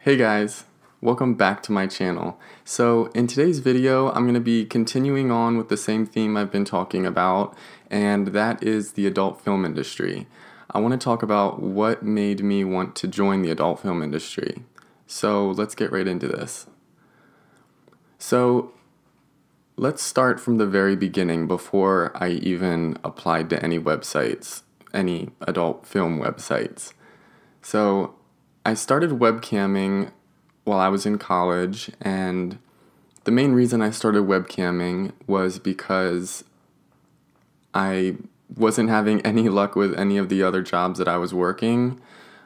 Hey guys, welcome back to my channel. So in today's video, I'm going to be continuing on with the same theme I've been talking about, and that is the adult film industry. I want to talk about what made me want to join the adult film industry. So let's get right into this. So let's start from the very beginning before I even applied to any websites, any adult film websites. So I started webcamming while I was in college, and the main reason I started webcamming was because I wasn't having any luck with any of the other jobs that I was working.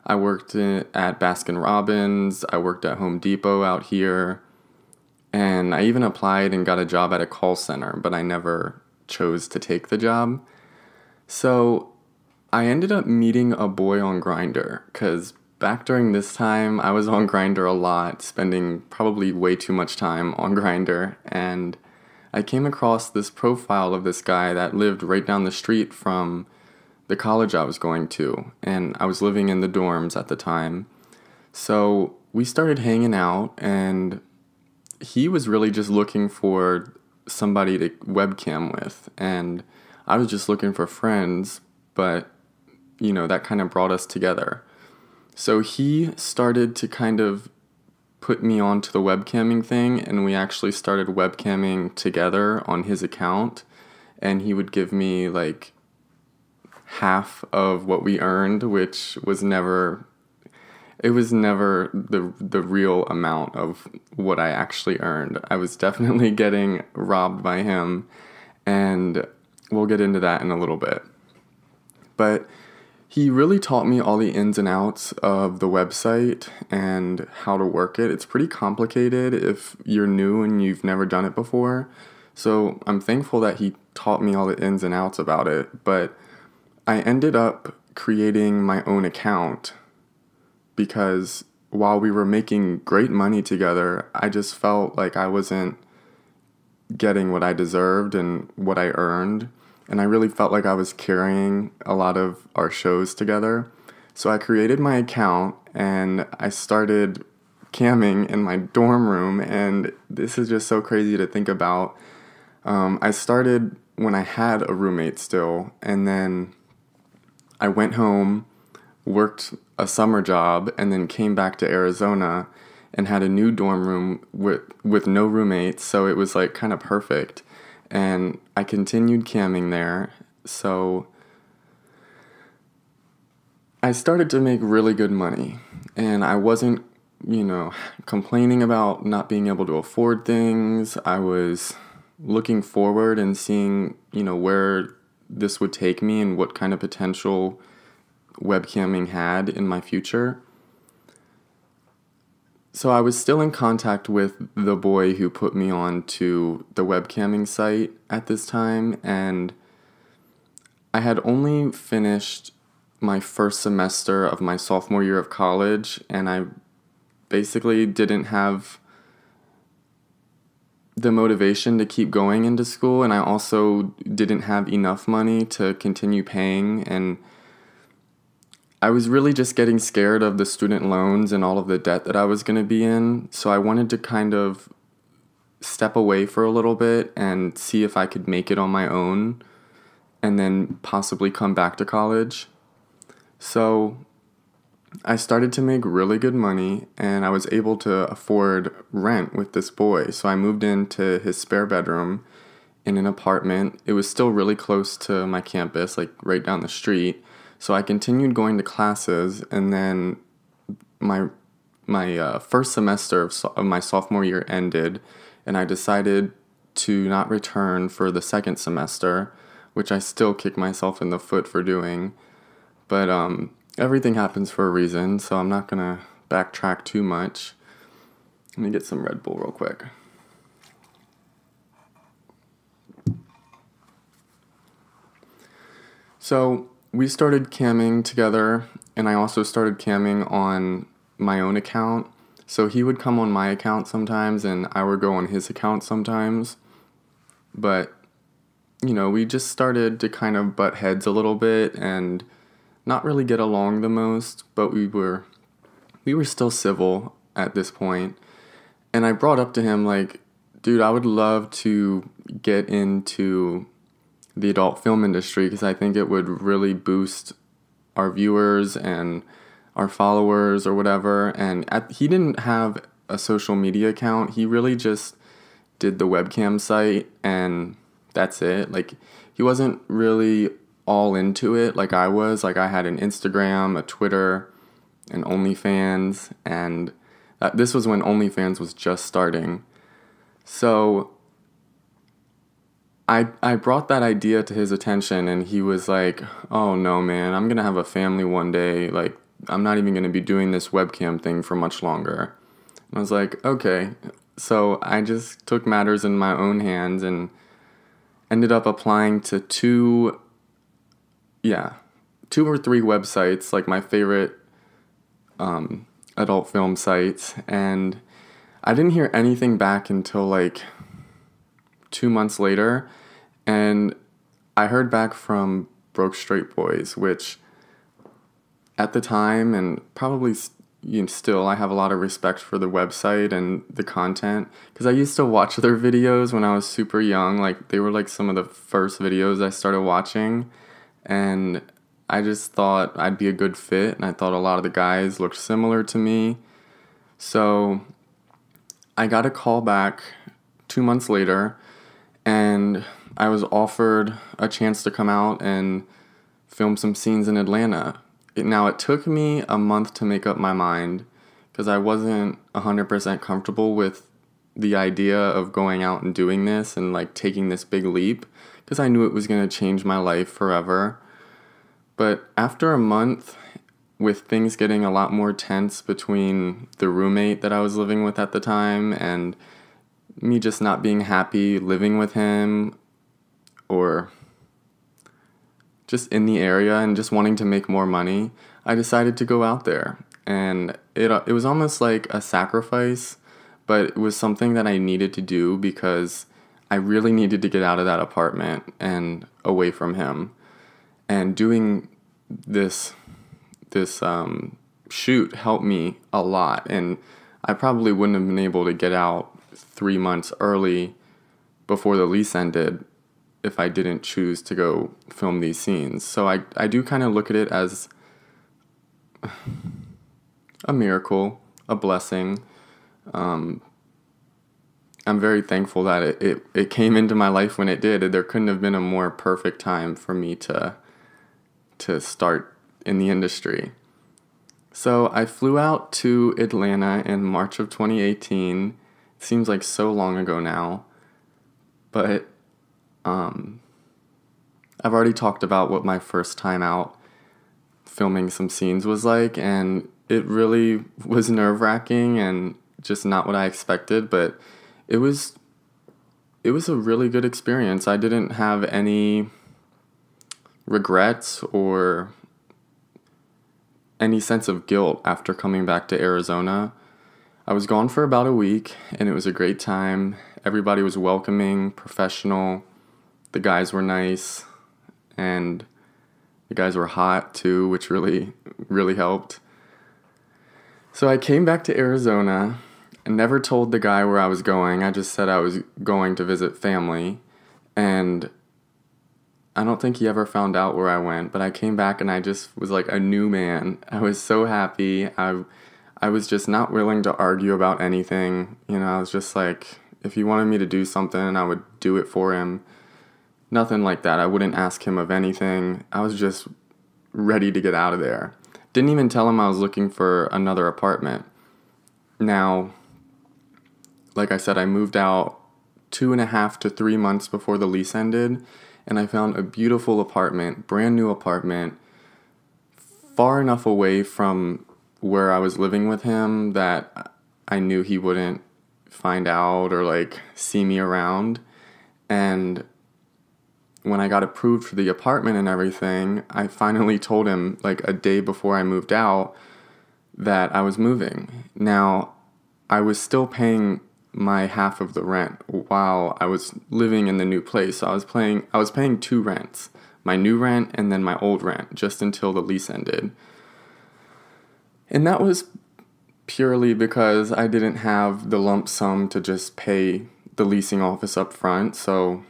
I worked at Baskin Robbins, I worked at Home Depot out here, and I even applied and got a job at a call center, but I never chose to take the job. So I ended up meeting a boy on Grindr, because back during this time, I was on Grindr a lot, spending probably way too much time on Grindr, and I came across this profile of this guy that lived right down the street from the college I was going to, and I was living in the dorms at the time. So we started hanging out, and he was really just looking for somebody to webcam with, and I was just looking for friends, but that kind of brought us together. So he started to kind of put me onto the webcamming thing, and we actually started webcamming together on his account, and he would give me like half of what we earned, which was never the real amount of what I actually earned. I was definitely getting robbed by him, and we'll get into that in a little bit. But he really taught me all the ins and outs of the website and how to work it. It's pretty complicated if you're new and you've never done it before. So I'm thankful that he taught me all the ins and outs about it. But I ended up creating my own account because while we were making great money together, I just felt like I wasn't getting what I deserved and what I earned. And I really felt like I was carrying a lot of our shows together. So I created my account and I started camming in my dorm room, and this is just so crazy to think about. I started when I had a roommate still, and then I went home, worked a summer job, and then came back to Arizona and had a new dorm room with no roommates, so it was like kind of perfect. And I continued camming there, so I started to make really good money, and I wasn't, complaining about not being able to afford things. I was looking forward and seeing, where this would take me and what kind of potential webcamming had in my future. So I was still in contact with the boy who put me on to the webcamming site at this time, and I had only finished my first semester of my sophomore year of college, and I basically didn't have the motivation to keep going into school, and I also didn't have enough money to continue paying, and I was really just getting scared of the student loans and all of the debt that I was going to be in, so I wanted to kind of step away for a little bit and see if I could make it on my own and then possibly come back to college. So I started to make really good money, and I was able to afford rent with this boy, so I moved into his spare bedroom in an apartment. It was still really close to my campus, like right down the street. So I continued going to classes, and then my first semester of my sophomore year ended, and I decided to not return for the second semester, which I still kick myself in the foot for doing. But everything happens for a reason, so I'm not going to backtrack too much. Let me get some Red Bull real quick. So we started camming together, and I also started camming on my own account. So he would come on my account sometimes, and I would go on his account sometimes. But, we just started to kind of butt heads a little bit and not really get along the most, but we were still civil. at this point. And I brought up to him, like, dude, I would love to get into the adult film industry because I think it would really boost our viewers and our followers or whatever. And he didn't have a social media account. He really just did the webcam site and that's it. Like, he wasn't really all into it like I was. Like, I had an Instagram, a Twitter, an OnlyFans, and this was when OnlyFans was just starting. So I brought that idea to his attention, and he was like, oh no, man, I'm going to have a family one day. Like, I'm not even going to be doing this webcam thing for much longer. And I was like, okay. So I just took matters in my own hands and ended up applying to two or three websites, like my favorite adult film sites. And I didn't hear anything back until like 2 months later, and I heard back from Broke Straight Boys, which at the time, and probably still, I have a lot of respect for the website and the content, because I used to watch their videos when I was super young. Like, they were like some of the first videos I started watching, and I just thought I'd be a good fit, and I thought a lot of the guys looked similar to me. So I got a call back 2 months later, and I was offered a chance to come out and film some scenes in Atlanta. Now, it took me a month to make up my mind because I wasn't 100% comfortable with the idea of going out and doing this and like taking this big leap, because I knew it was going to change my life forever. But after a month, with things getting a lot more tense between the roommate that I was living with at the time and me just not being happy living with him, or just in the area and just wanting to make more money, I decided to go out there. And it was almost like a sacrifice, but it was something that I needed to do because I really needed to get out of that apartment and away from him. And doing this shoot helped me a lot, and I probably wouldn't have been able to get out 3 months early before the lease ended if I didn't choose to go film these scenes. So I do kind of look at it as a miracle, a blessing. I'm very thankful that it came into my life when it did. There couldn't have been a more perfect time for me to start in the industry. So I flew out to Atlanta in March of 2018. It seems like so long ago now, but I've already talked about what my first time out filming some scenes was like, and it really was nerve-wracking and just not what I expected, but it was a really good experience. I didn't have any regrets or any sense of guilt after coming back to Arizona. I was gone for about a week, and it was a great time. Everybody was welcoming, professional. The guys were nice, and the guys were hot too, which really, really helped. So I came back to Arizona and never told the guy where I was going. I just said I was going to visit family, and I don't think he ever found out where I went, but I came back and I just was like a new man. I was so happy. I was just not willing to argue about anything. You know, I was just like, if he wanted me to do something, I would do it for him. Nothing like that. I wouldn't ask him of anything. I was just ready to get out of there. Didn't even tell him I was looking for another apartment. Now, like I said, I moved out 2.5 to 3 months before the lease ended, and I found a beautiful apartment, brand new apartment, far enough away from where I was living with him that I knew he wouldn't find out or like see me around. And when I got approved for the apartment and everything, I finally told him like a day before I moved out that I was moving. Now, I was still paying my half of the rent while I was living in the new place. So I was paying 2 rents, my new rent and then my old rent, just until the lease ended. And that was purely because I didn't have the lump sum to just pay the leasing office up front. So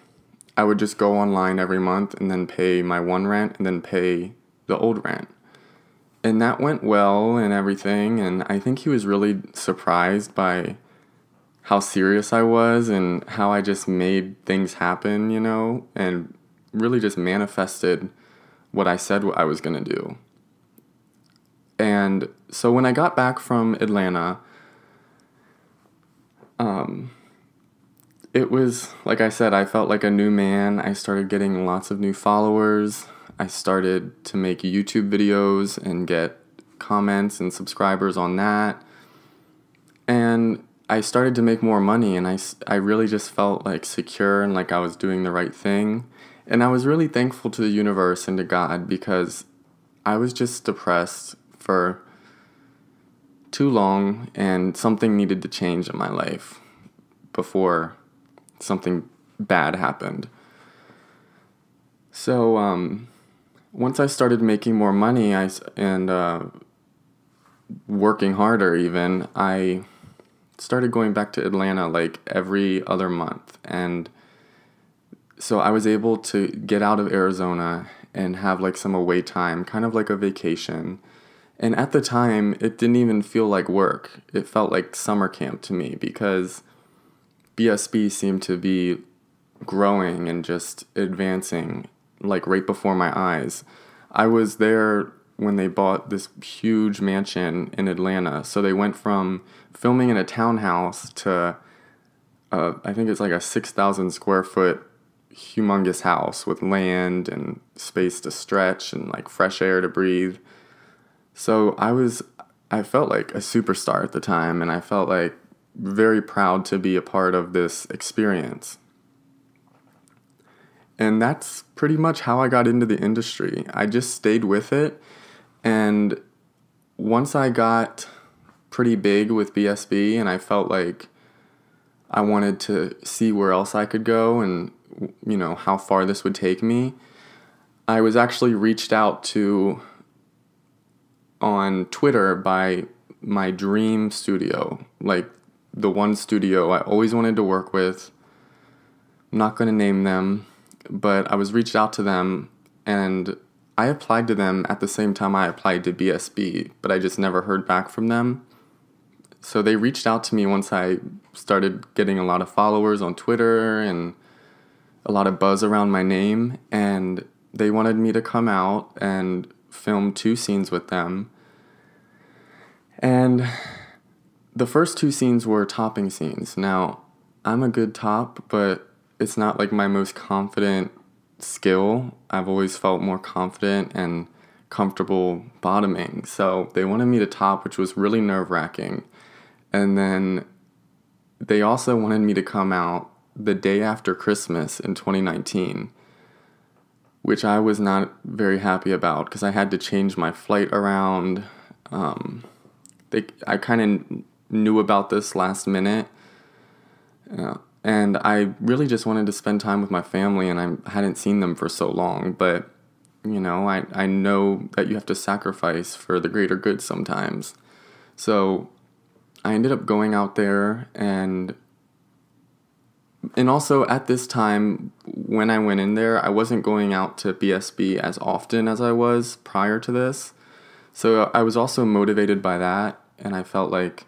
I would just go online every month and then pay my one rent and then pay the old rent. And that went well and everything. And I think he was really surprised by how serious I was and how I just made things happen, and really just manifested what I said I was going to do. And so when I got back from Atlanta, it was, like I said, I felt like a new man. I started getting lots of new followers. I started to make YouTube videos and get comments and subscribers on that. And I started to make more money, and I really just felt like secure and like I was doing the right thing. And I was really thankful to the universe and to God, because I was just depressed for too long, and something needed to change in my life before something bad happened. So once I started making more money and working harder even, I started going back to Atlanta like every other month. And so I was able to get out of Arizona and have like some away time, kind of like a vacation. And at the time, it didn't even feel like work. It felt like summer camp to me, because BSB seemed to be growing and just advancing like right before my eyes. I was there when they bought this huge mansion in Atlanta. So they went from filming in a townhouse to I think it's like a 6,000 square foot humongous house with land and space to stretch and like fresh air to breathe. So I felt like a superstar at the time, and I felt like very proud to be a part of this experience. And that's pretty much how I got into the industry. I just stayed with it, and once I got pretty big with BSB and I felt like I wanted to see where else I could go and how far this would take me, I was actually reached out to on Twitter by my dream studio, like the one studio I always wanted to work with. I'm not going to name them, but I was reached out to them, and I applied to them at the same time I applied to BSB, but I just never heard back from them. So they reached out to me once I started getting a lot of followers on Twitter and a lot of buzz around my name, and they wanted me to come out and film 2 scenes with them. And the first 2 scenes were topping scenes. Now, I'm a good top, but it's not like my most confident skill. I've always felt more confident and comfortable bottoming. So they wanted me to top, which was really nerve-wracking. And then they also wanted me to come out the day after Christmas in 2019, which I was not very happy about because I had to change my flight around. I kind of knew about this last minute, and I really just wanted to spend time with my family, and I hadn't seen them for so long. But, I know that you have to sacrifice for the greater good sometimes. So I ended up going out there, and also at this time, when I went in there, I wasn't going out to BSB as often as I was prior to this. So I was also motivated by that, and I felt like,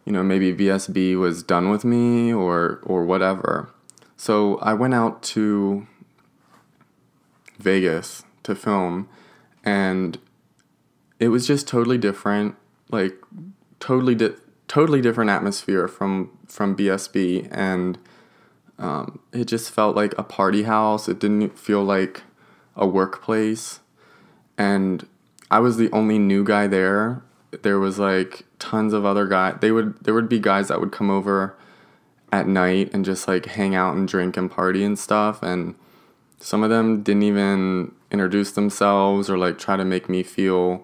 maybe BSB was done with me or whatever. So I went out to Vegas to film, and it was just totally different, like totally different atmosphere from BSB, and it just felt like a party house. It didn't feel like a workplace, and I was the only new guy there. There was like tons of other guys. There would be guys that would come over at night and just like hang out and drink and party and stuff, and some of them didn't even introduce themselves or like try to make me feel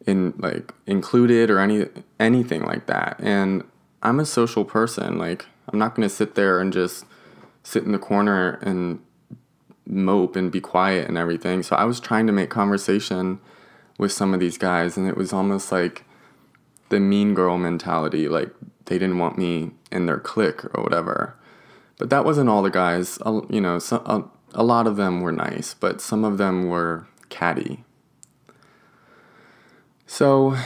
included or anything like that. And I'm a social person. Like, I'm not going to sit there and just sit in the corner and mope and be quiet and everything. So I was trying to make conversation with some of these guys, and it was almost like the mean girl mentality, like they didn't want me in their clique or whatever. But that wasn't all the guys. You know, a lot of them were nice, but some of them were catty. So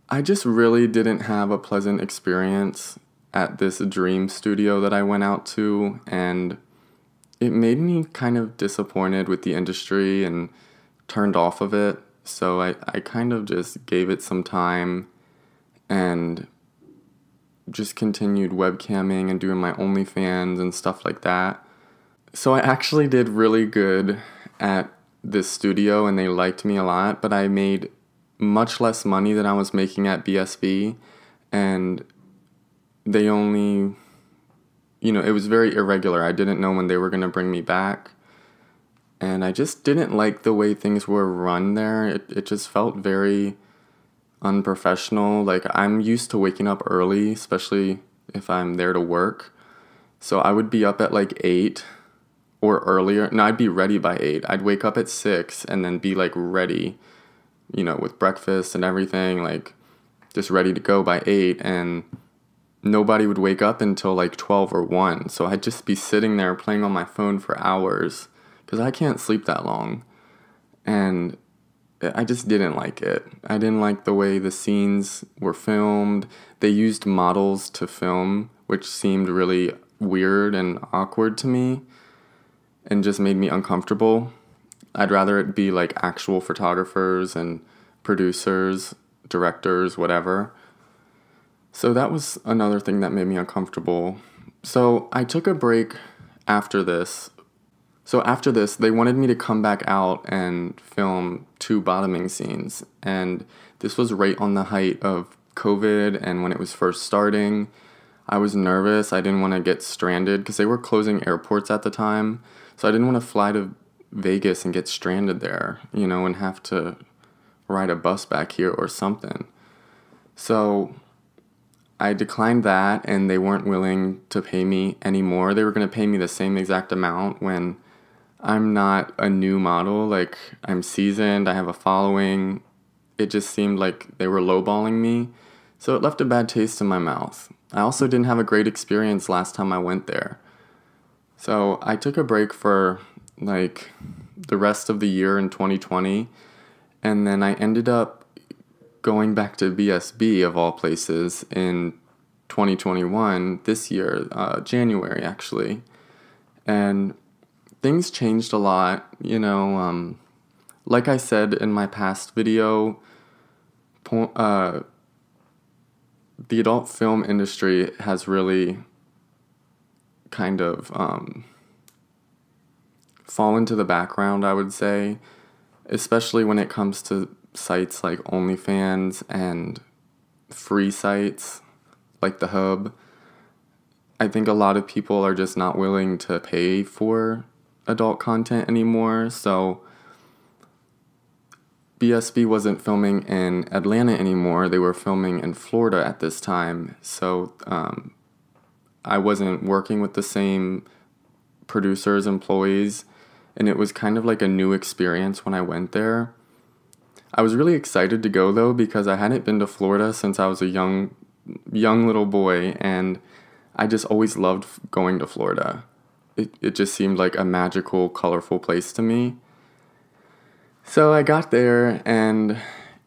I just really didn't have a pleasant experience at this dream studio that I went out to, and it made me kind of disappointed with the industry and turned off of it. So I kind of just gave it some time and just continued webcamming and doing my OnlyFans and stuff like that. So I actually did really good at this studio and they liked me a lot, but I made much less money than I was making at BSB, and they only, you know, it was very irregular. I didn't know when they were going to bring me back, and I just didn't like the way things were run there. It just felt very unprofessional. Like, I'm used to waking up early, especially if I'm there to work. So I would be up at like 8 or earlier. No, I'd be ready by 8. I'd wake up at 6 and then be like ready, you know, with breakfast and everything, like just ready to go by 8, and nobody would wake up until like 12 or 1. So I'd just be sitting there playing on my phone for hours because I can't sleep that long. And I just didn't like it. I didn't like the way the scenes were filmed. They used models to film, which seemed really weird and awkward to me and just made me uncomfortable. I'd rather it be like actual photographers and producers, directors, whatever. So that was another thing that made me uncomfortable. So I took a break after this. So after this, they wanted me to come back out and film 2 bottoming scenes. And this was right on the height of COVID and when it was first starting. I was nervous. I didn't want to get stranded because they were closing airports at the time. So I didn't want to fly to Vegas and get stranded there, you know, and have to ride a bus back here or something. So I declined that, and they weren't willing to pay me anymore. They were going to pay me the same exact amount when I'm not a new model. Like, I'm seasoned, I have a following. It just seemed like they were lowballing me. So it left a bad taste in my mouth. I also didn't have a great experience last time I went there. So I took a break for like the rest of the year in 2020, and then I ended up going back to BSB of all places in 2021, this year, January actually, and things changed a lot. You know, like I said in my past video, the adult film industry has really kind of fallen to the background, I would say, especially when it comes to sites like OnlyFans and free sites like The Hub. I think a lot of people are just not willing to pay for adult content anymore, so BSB wasn't filming in Atlanta anymore. They were filming in Florida at this time, so I wasn't working with the same producers, employees, and it was kind of like a new experience when I went there. I was really excited to go though because I hadn't been to Florida since I was a young little boy, and I just always loved going to Florida. It just seemed like a magical, colorful place to me. So I got there and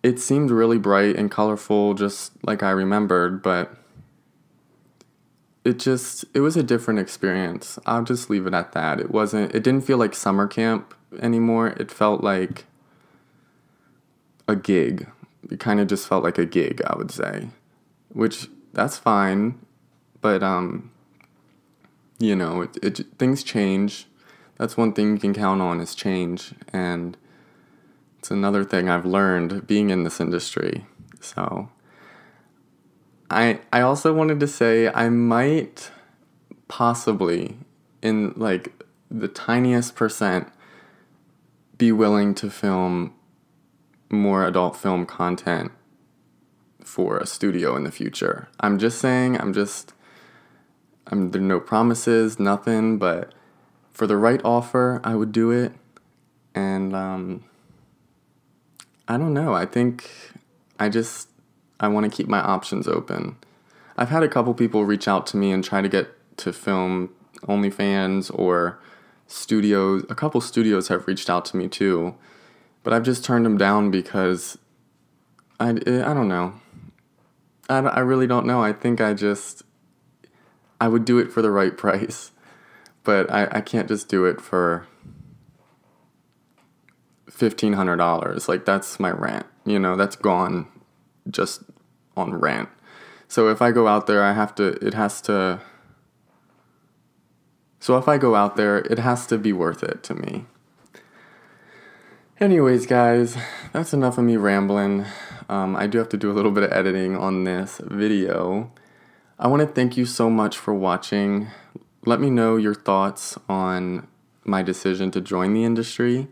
it seemed really bright and colorful, just like I remembered, but it was a different experience. I'll just leave it at that. It didn't feel like summer camp anymore. It felt like a gig. It kind of just felt like a gig, I would say, which that's fine. But, you know, things change. That's one thing you can count on is change. And it's another thing I've learned being in this industry. So I also wanted to say I might possibly, in like the tiniest percent, be willing to film more adult film content for a studio in the future. I'm just saying, there are no promises, nothing, but for the right offer, I would do it. And I don't know, I think I just I want to keep my options open. I've had a couple people reach out to me and try to get to film OnlyFans or studios. A couple studios have reached out to me too, but I've just turned them down because I don't know. I really don't know. I think I would do it for the right price, but I can't just do it for $1,500. Like, that's my rent, that's gone just on rent. So if I go out there, it has to be worth it to me. Anyways, guys, that's enough of me rambling. I do have to do a little bit of editing on this video. I want to thank you so much for watching. Let me know your thoughts on my decision to join the industry.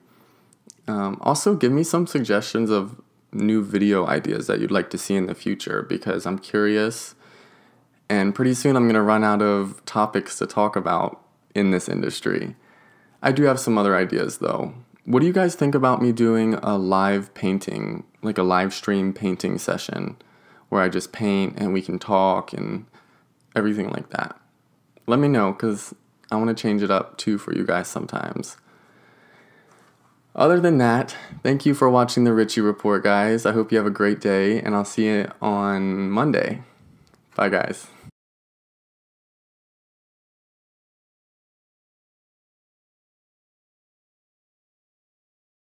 Also, give me some suggestions of new video ideas that you'd like to see in the future, because I'm curious, and pretty soon I'm going to run out of topics to talk about in this industry. I do have some other ideas though. What do you guys think about me doing a live painting, like a live stream painting session where I just paint and we can talk and everything like that? Let me know, because I want to change it up too for you guys sometimes. Other than that, thank you for watching the Richie Report, guys. I hope you have a great day, and I'll see you on Monday. Bye, guys.